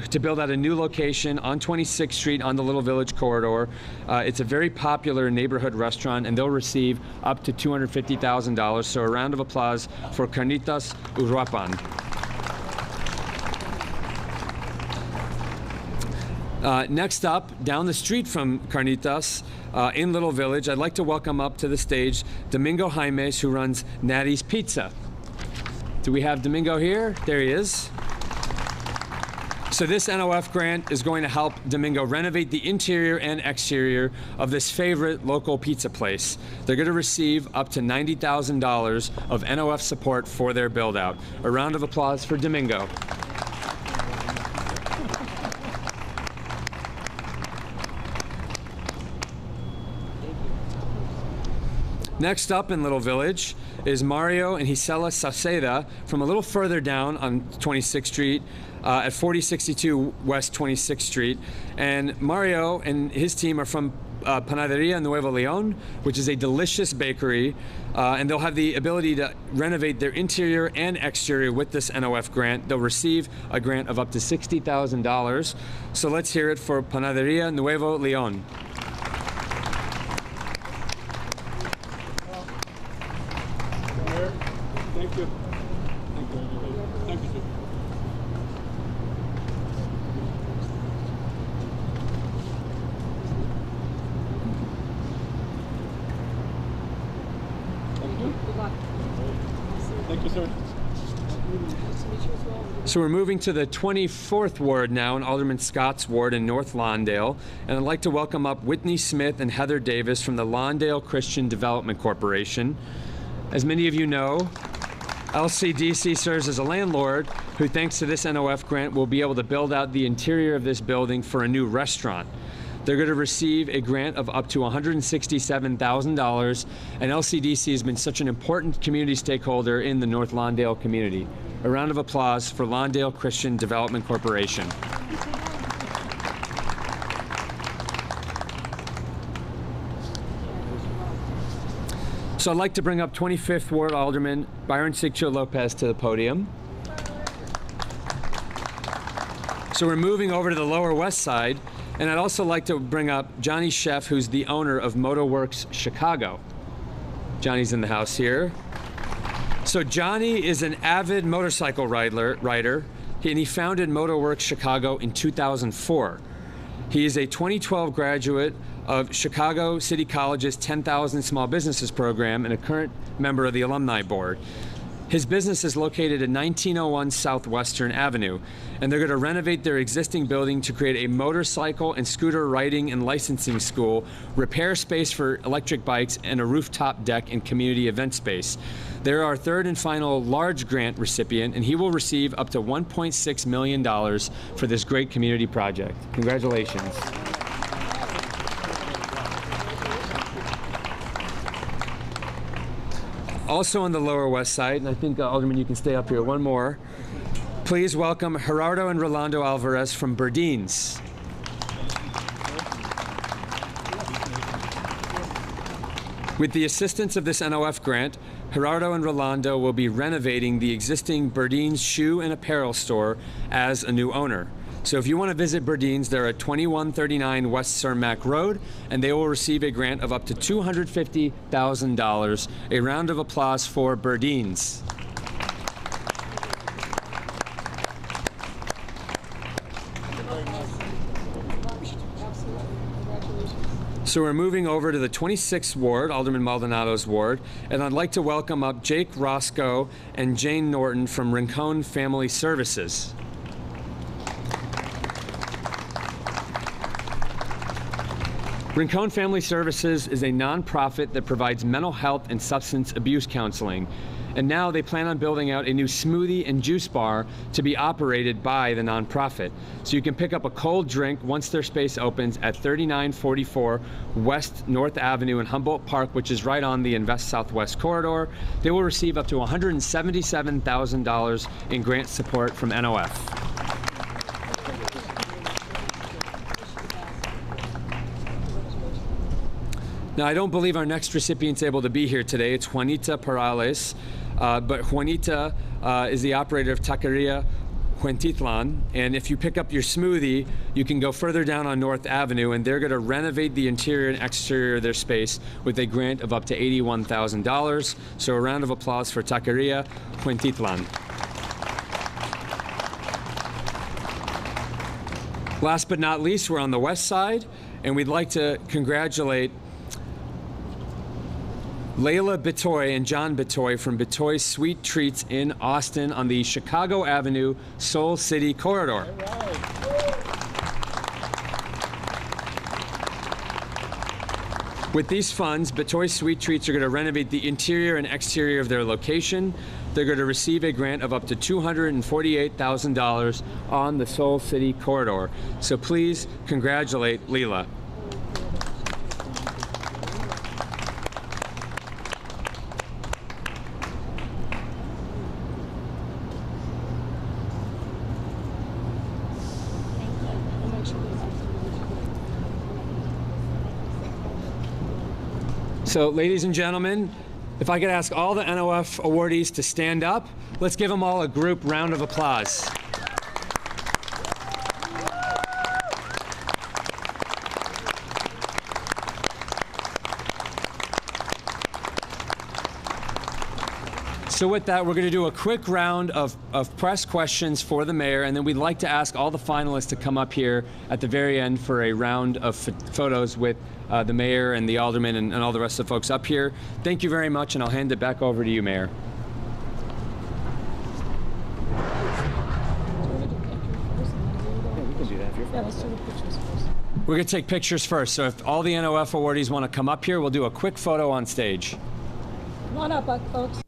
to build out a new location on 26th Street on the Little Village corridor. It's a very popular neighborhood restaurant, and they'll receive up to $250,000. So a round of applause for Carnitas Urapan. Next up, down the street from Carnitas, in Little Village, I'd like to welcome up to the stage Domingo Jaimes, who runs Natty's Pizza. Do we have Domingo here? There he is. So this NOF grant is going to help Domingo renovate the interior and exterior of this favorite local pizza place. They're going to receive up to $90,000 of NOF support for their build out. A round of applause for Domingo. Next up in Little Village is Mario and Gisela Sauceda from a little further down on 26th Street at 4062 West 26th Street. And Mario and his team are from Panaderia Nuevo Leon, which is a delicious bakery, and they'll have the ability to renovate their interior and exterior with this NOF grant. They'll receive a grant of up to $60,000. So let's hear it for Panaderia Nuevo Leon. Thank you. Thank you. Thank you, sir. Thank you. Good luck. Thank you, sir. So we're moving to the 24th Ward now in Alderman Scott's ward in North Lawndale, and I'd like to welcome up Whitney Smith and Heather Davis from the Lawndale Christian Development Corporation. As many of you know, LCDC serves as a landlord who, thanks to this NOF grant, will be able to build out the interior of this building for a new restaurant. They're going to receive a grant of up to $167,000, and LCDC has been such an important community stakeholder in the North Lawndale community. A round of applause for Lawndale Christian Development Corporation. So I'd like to bring up 25th Ward Alderman Byron Siccio Lopez to the podium. So we're moving over to the Lower West Side, and I'd also like to bring up Johnny Sheff, who's the owner of MotoWorks Chicago. Johnny's in the house here. So Johnny is an avid motorcycle rider, and he founded MotoWorks Chicago in 2004. He is a 2012 graduate of Chicago City College's 10,000 Small Businesses program and a current member of the Alumni Board. His business is located at 1901 Southwestern Avenue, and they're going to renovate their existing building to create a motorcycle and scooter riding and licensing school, repair space for electric bikes, and a rooftop deck and community event space. They're our third and final large grant recipient, and he will receive up to $1.6 million for this great community project. Congratulations. Also on the Lower West Side, and I think, Alderman, you can stay up here, one more. Please welcome Gerardo and Rolando Alvarez from Burdines. With the assistance of this NOF grant, Gerardo and Rolando will be renovating the existing Burdines shoe and apparel store as a new owner. So if you want to visit Burdines, they're at 2139 West Cermak Road, and they will receive a grant of up to $250,000. A round of applause for Burdines. So we're moving over to the 26th Ward, Alderman Maldonado's ward, and I'd like to welcome up Jake Roscoe and Jane Norton from Rincon Family Services. Rincon Family Services is a nonprofit that provides mental health and substance abuse counseling. And now they plan on building out a new smoothie and juice bar to be operated by the nonprofit. So you can pick up a cold drink once their space opens at 3944 West North Avenue in Humboldt Park, which is right on the Invest Southwest corridor. They will receive up to $177,000 in grant support from NOF. Now, I don't believe our next recipient's able to be here today. It's Juanita Perales, but Juanita is the operator of Taqueria Huentitlan, and if you pick up your smoothie, you can go further down on North Avenue, and they're going to renovate the interior and exterior of their space with a grant of up to $81,000. So a round of applause for Taqueria Huentitlan. Last but not least, we're on the west side, and we'd like to congratulate Layla Bitoy and John Bitoy from Bitoy Sweet Treats in Austin on the Chicago Avenue Soul City corridor. With these funds, Bitoy Sweet Treats are going to renovate the interior and exterior of their location. They're going to receive a grant of up to $248,000 on the Soul City corridor. So please congratulate Leela. So, ladies and gentlemen, if I could ask all the NOF awardees to stand up, let's give them all a group round of applause. So with that, we're going to do a quick round of press questions for the mayor, and then we'd like to ask all the finalists to come up here at the very end for a round of photos with the mayor and the alderman and all the rest of the folks up here. Thank you very much, and I'll hand it back over to you, Mayor. We're going to take pictures first, so if all the NOF awardees want to come up here, we'll do a quick photo on stage. Come on up, folks.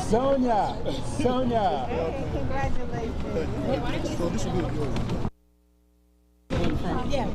Sonia! Hey, congratulations. So this will be good. Yeah.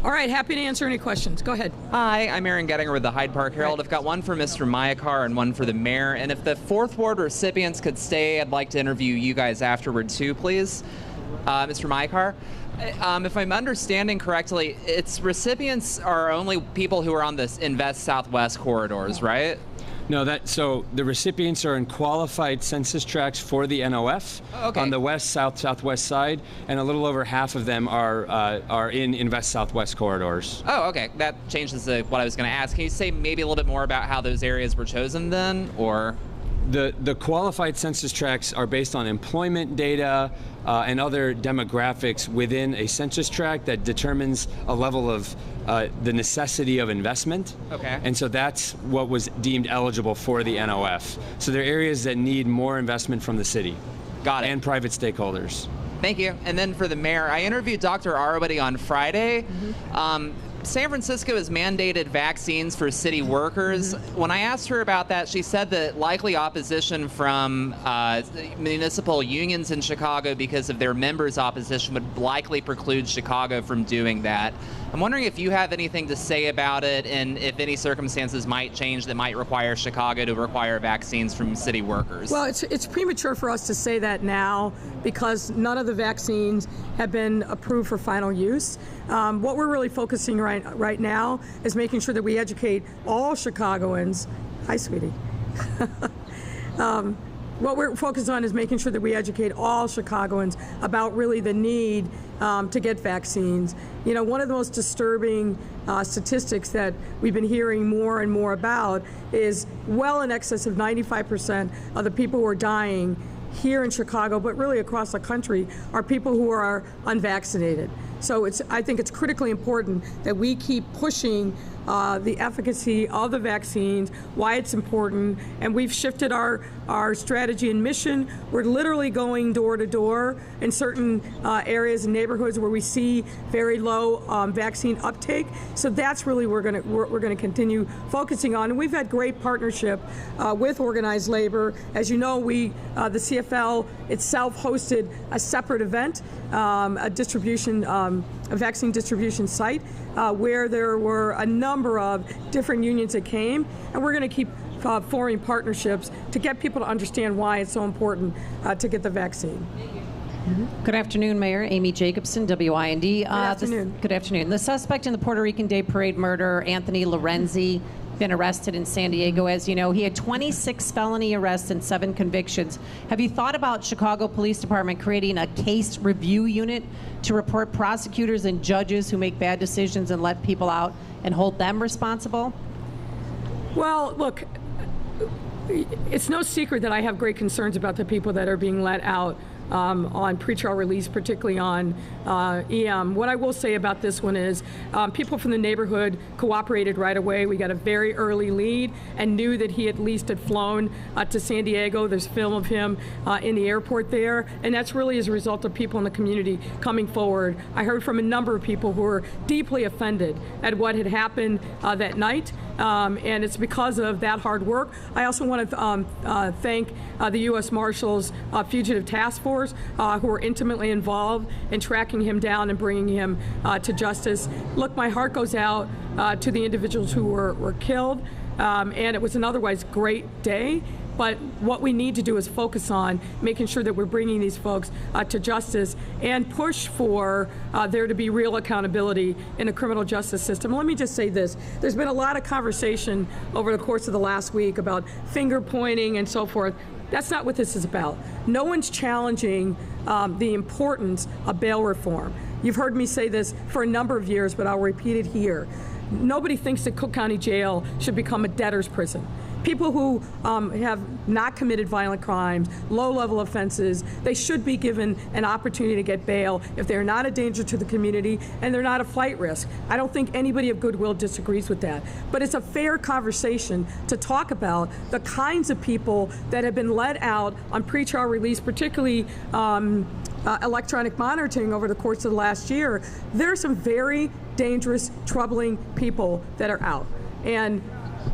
All right, happy to answer any questions. Go ahead. Hi, I'm Aaron Gettinger with the Hyde Park Herald. I've got one for Mr. Mayakar and one for the mayor. And if the Fourth Ward recipients could stay, I'd like to interview you guys afterward too, please. Mr. Mayakar, if I'm understanding correctly, its recipients are only people who are on the Invest Southwest corridors, right? No, so the recipients are in qualified census tracts for the NOF on the west, south, southwest side, and a little over half of them are in invest southwest corridors. Oh, okay. That changes what I was going to ask. Can you say maybe a little bit more about how those areas were chosen then, or? The qualified census tracts are based on employment data and other demographics within a census tract that determines a level of the necessity of investment. Okay. And so that's what was deemed eligible for the NOF. So there are areas that need more investment from the city. Got it. And private stakeholders. Thank you. And then for the mayor, I interviewed Dr. Arwady on Friday. San Francisco has mandated vaccines for city workers. When I asked her about that, she said that likely opposition from municipal unions in Chicago because of their members' opposition would likely preclude Chicago from doing that. I'm wondering if you have anything to say about it and if any circumstances might change that might require Chicago to require vaccines from city workers. Well, it's premature for us to say that now because none of the vaccines have been approved for final use. What we're really focusing right now is making sure that we educate all Chicagoans. Hi, sweetie. What we're focused on is making sure that we educate all Chicagoans about really the need to get vaccines. You know, one of the most disturbing statistics that we've been hearing more and more about is well in excess of 95% of the people who are dying here in Chicago, but really across the country, are people who are unvaccinated. So I think it's critically important that we keep pushing the efficacy of the vaccines, why it's important, and we've shifted our strategy and mission. We're literally going door to door in certain areas and neighborhoods where we see very low vaccine uptake. So that's really we're going to continue focusing on. And we've had great partnership with organized labor. As you know, the CFL itself hosted a separate event, a vaccine distribution site where there were a number of different unions that came, and we're going to keep forming partnerships to get people to understand why it's so important to get the vaccine. Good afternoon, Mayor. Amy Jacobson, WIND. Good afternoon. Good afternoon. The suspect in the Puerto Rican Day Parade murder, Anthony Lorenzi, been arrested in San Diego. As you know, he had 26 felony arrests and 7 convictions. Have you thought about Chicago Police Department creating a case review unit to report prosecutors and judges who make bad decisions and let people out and hold them responsible? Well, look, it's no secret that I have great concerns about the people that are being let out on pretrial release, particularly on EM. What I will say about this one is people from the neighborhood cooperated right away. We got a very early lead and knew that he at least had flown to San Diego. There's film of him in the airport there, and that's really as a result of people in the community coming forward. I heard from a number of people who were deeply offended at what had happened that night, and it's because of that hard work. I also want to thank the U.S. Marshals Fugitive Task Force, who were intimately involved in tracking him down and bringing him to justice. Look, my heart goes out to the individuals who were killed, and it was an otherwise great day. But what we need to do is focus on making sure that we're bringing these folks to justice and push for there to be real accountability in the criminal justice system. Let me just say this. There's been a lot of conversation over the course of the last week about finger pointing and so forth. That's not what this is about. No one's challenging the importance of bail reform. You've heard me say this for a number of years, but I'll repeat it here. Nobody thinks that Cook County Jail should become a debtor's prison. People who have not committed violent crimes, low-level offenses, they should be given an opportunity to get bail if they're not a danger to the community and they're not a flight risk. I don't think anybody of goodwill disagrees with that. But it's a fair conversation to talk about the kinds of people that have been let out on pretrial release, particularly electronic monitoring over the course of the last year. There are some very dangerous, troubling people that are out. And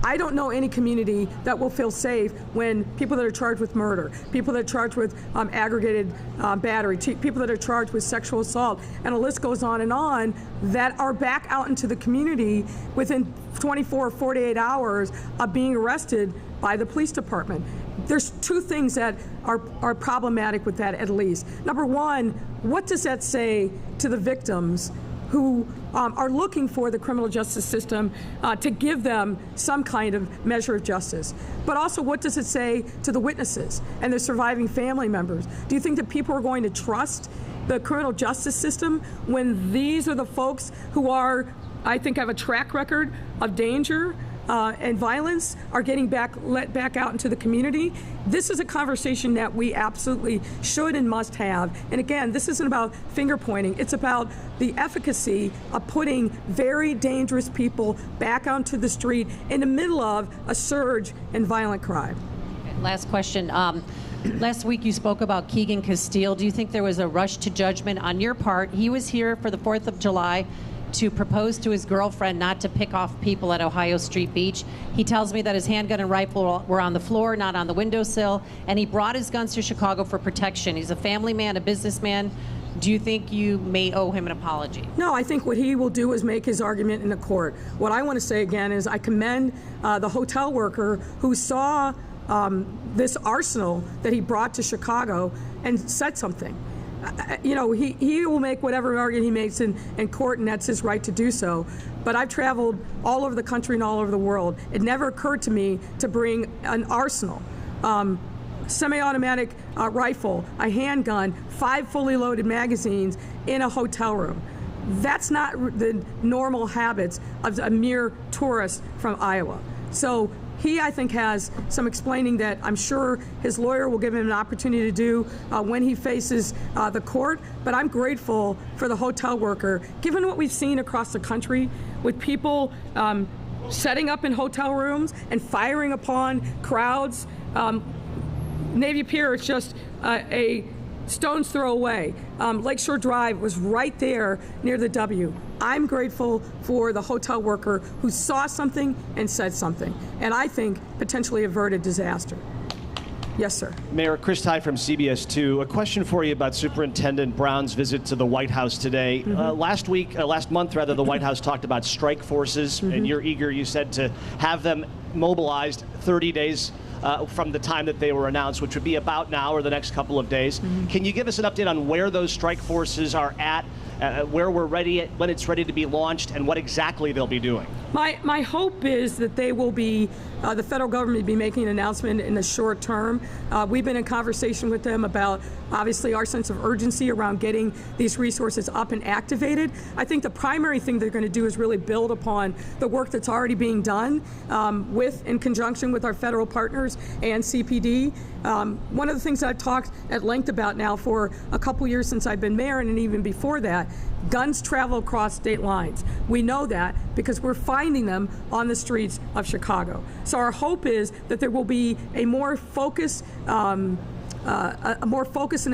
I don't know any community that will feel safe when people that are charged with murder, people that are charged with aggravated battery, people that are charged with sexual assault, and the list goes on, that are back out into the community within 24 or 48 hours of being arrested by the police department. There's 2 things that are problematic with that, at least. Number one, what does that say to the victims who are looking for the criminal justice system to give them some kind of measure of justice. But also, what does it say to the witnesses and their surviving family members? Do you think that people are going to trust the criminal justice system when these are the folks who are, I think, have a track record of danger and violence, are getting let back out into the community? This is a conversation that we absolutely should and must have. And again, this isn't about finger pointing. It's about the efficacy of putting very dangerous people back onto the street in the middle of a surge in violent crime. Last question. Last week you spoke about Keegan Castile. Do you think there was a rush to judgment on your part? He was here for the 4th of July to propose to his girlfriend not to pick off people at Ohio Street Beach. He tells me that his handgun and rifle were on the floor, not on the windowsill, and he brought his guns to Chicago for protection. He's a family man, a businessman. Do you think you may owe him an apology? No, I think what he will do is make his argument in the court. What I want to say again is I commend the hotel worker who saw this arsenal that he brought to Chicago and said something. You know, he will make whatever argument he makes in court, and that's his right to do so. But I've traveled all over the country and all over the world. It never occurred to me to bring an arsenal, semi-automatic rifle, a handgun, 5 fully loaded magazines in a hotel room. That's not the normal habits of a mere tourist from Iowa. So he, I think, has some explaining that I'm sure his lawyer will give him an opportunity to do when he faces the court. But I'm grateful for the hotel worker, given what we've seen across the country with people setting up in hotel rooms and firing upon crowds. Navy Pier is just a stone's throw away. Lakeshore Drive was right there near the W. I'm grateful for the hotel worker who saw something and said something, and I think potentially averted disaster. Yes, sir. Mayor, Chris Ty from CBS 2. A question for you about Superintendent Brown's visit to the White House today. Last month, the White House talked about strike forces, and you're eager, you said, to have them mobilized 30 days from the time that they were announced, which would be about now or the next couple of days. Can you give us an update on where those strike forces are at, where we're ready, when it's ready to be launched, and what exactly they'll be doing? My hope is that they will be, the federal government will be making an announcement in the short term. We've been in conversation with them about, obviously, our sense of urgency around getting these resources up and activated. I think the primary thing they're going to do is really build upon the work that's already being done in conjunction with our federal partners and CPD. One of the things I've talked at length about now for a couple years since I've been mayor, and even before that, guns travel across state lines. We know that because we're finding them on the streets of Chicago. So our hope is that there will be a more focus, and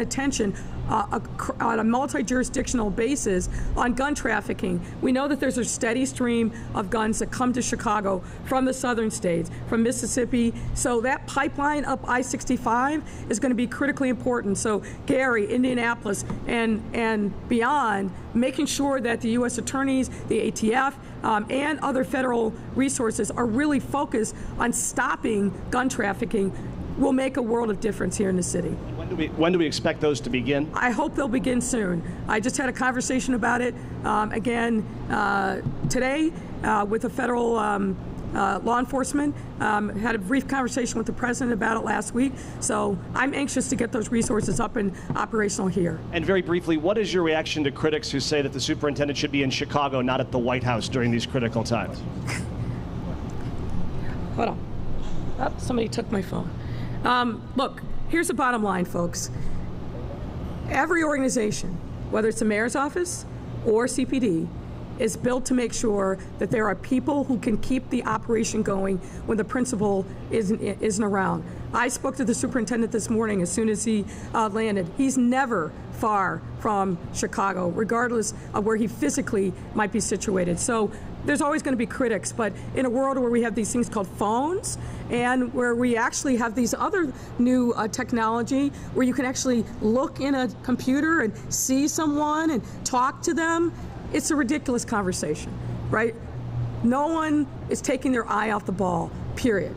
attention on a multi-jurisdictional basis on gun trafficking. We know that there's a steady stream of guns that come to Chicago from the southern states, from Mississippi. So that pipeline up I-65 is going to be critically important. So Gary, Indianapolis, and beyond, making sure that the U.S. attorneys, the ATF, and other federal resources are really focused on stopping gun trafficking will make a world of difference here in the city. When do we expect those to begin? I hope they'll begin soon. I just had a conversation about it again today with the federal law enforcement. Had a brief conversation with the president about it last week. So I'm anxious to get those resources up and operational here. And very briefly, what is your reaction to critics who say that the superintendent should be in Chicago, not at the White House during these critical times? Hold on. Oh, somebody took my phone. Look, here's the bottom line, folks. Every organization, whether it's the mayor's office or CPD, is built to make sure that there are people who can keep the operation going when the principal isn't around. I spoke to the superintendent this morning as soon as he landed. He's never far from Chicago, regardless of where he physically might be situated. So there's always going to be critics, but in a world where we have these things called phones and where we actually have these other new technology where you can actually look in a computer and see someone and talk to them, it's a ridiculous conversation, right? No one is taking their eye off the ball, period.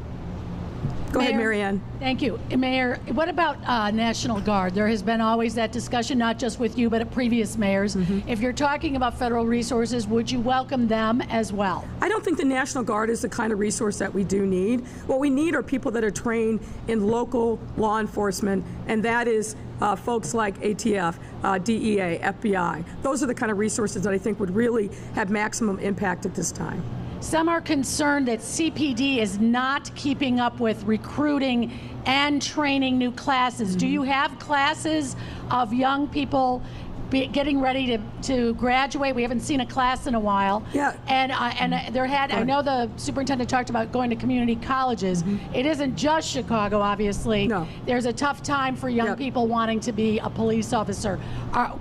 Go ahead, Mary Ann. Thank you. Mayor, what about National Guard? There has been always that discussion, not just with you, but at previous mayors. If you're talking about federal resources, would you welcome them as well? I don't think the National Guard is the kind of resource that we do need. What we need are people that are trained in local law enforcement, and that is folks like ATF, DEA, FBI. Those are the kind of resources that I think would really have maximum impact at this time. Some are concerned that CPD is not keeping up with recruiting and training new classes. Do you have classes of young people getting ready to graduate? We haven't seen a class in a while. Yeah. And there had, I know the superintendent talked about going to community colleges. It isn't just Chicago, obviously. No. There's a tough time for young people wanting to be a police officer.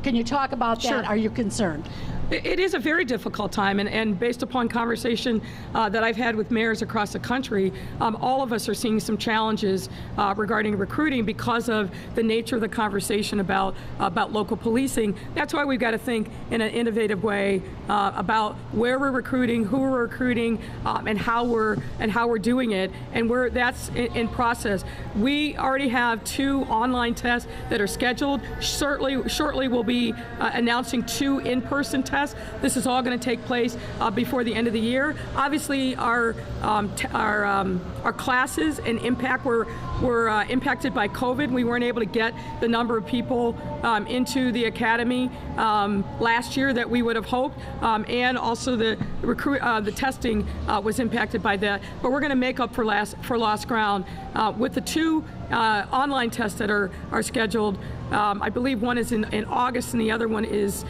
Can you talk about that? Sure. Are you concerned? It is a very difficult time, and based upon conversation that I've had with mayors across the country, all of us are seeing some challenges regarding recruiting because of the nature of the conversation about local policing. That's why we've got to think in an innovative way about where we're recruiting, who we're recruiting, and how we're doing it, and that's in process. We already have 2 online tests that are scheduled. Shortly we'll be announcing 2 in-person tests. This is all going to take place before the end of the year. Obviously, our classes and impact were impacted by COVID. We weren't able to get the number of people into the academy last year that we would have hoped, and also the testing was impacted by that. But we're going to make up for lost ground with the 2 online tests that are scheduled. I believe one is in August and the other one is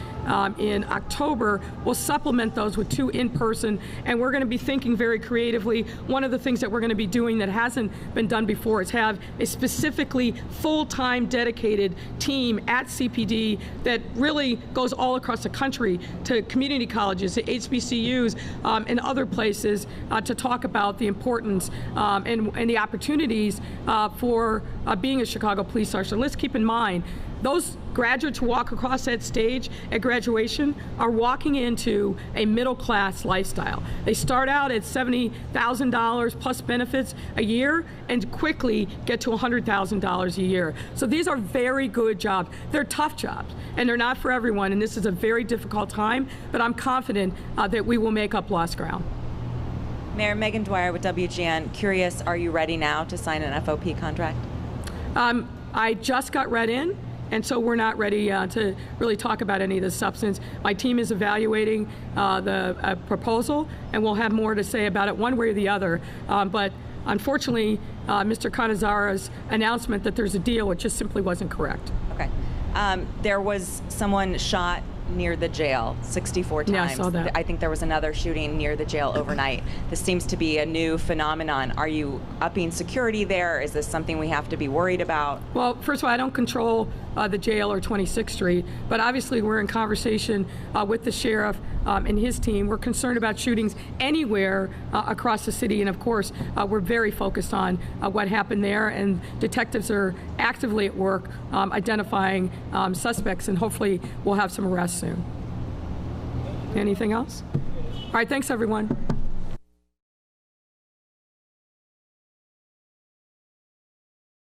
in October. We'll supplement those with 2 in-person, and we're going to be thinking very creatively. One of the things that we're going to be doing that hasn't been done before is have a specifically full-time dedicated team at CPD that really goes all across the country to community colleges, to HBCUs, and other places to talk about the importance and the opportunities for being a Chicago police officer. Let's keep in mind, those graduates who walk across that stage at graduation are walking into a middle-class lifestyle. They start out at $70,000 plus benefits a year and quickly get to $100,000 a year. So these are very good jobs. They're tough jobs, and they're not for everyone, and this is a very difficult time, but I'm confident that we will make up lost ground. Mayor Megan Dwyer with WGN, curious, are you ready now to sign an FOP contract? I just got read in, and so we're not ready to really talk about any of the substance. My team is evaluating the proposal, and we'll have more to say about it one way or the other. But unfortunately, Mr. Canizara's announcement that there's a deal, it just simply wasn't correct. Okay. There was someone shot near the jail 64 times. Yeah, I saw that. I think there was another shooting near the jail overnight. This seems to be a new phenomenon. Are you upping security there? Is this something we have to be worried about? Well, first of all, I don't control the jail or 26th Street, but obviously we're in conversation with the sheriff and his team. We're concerned about shootings anywhere across the city, and of course, we're very focused on what happened there, and detectives are actively at work identifying suspects, and hopefully we'll have some arrests soon. Anything else? All right, thanks everyone.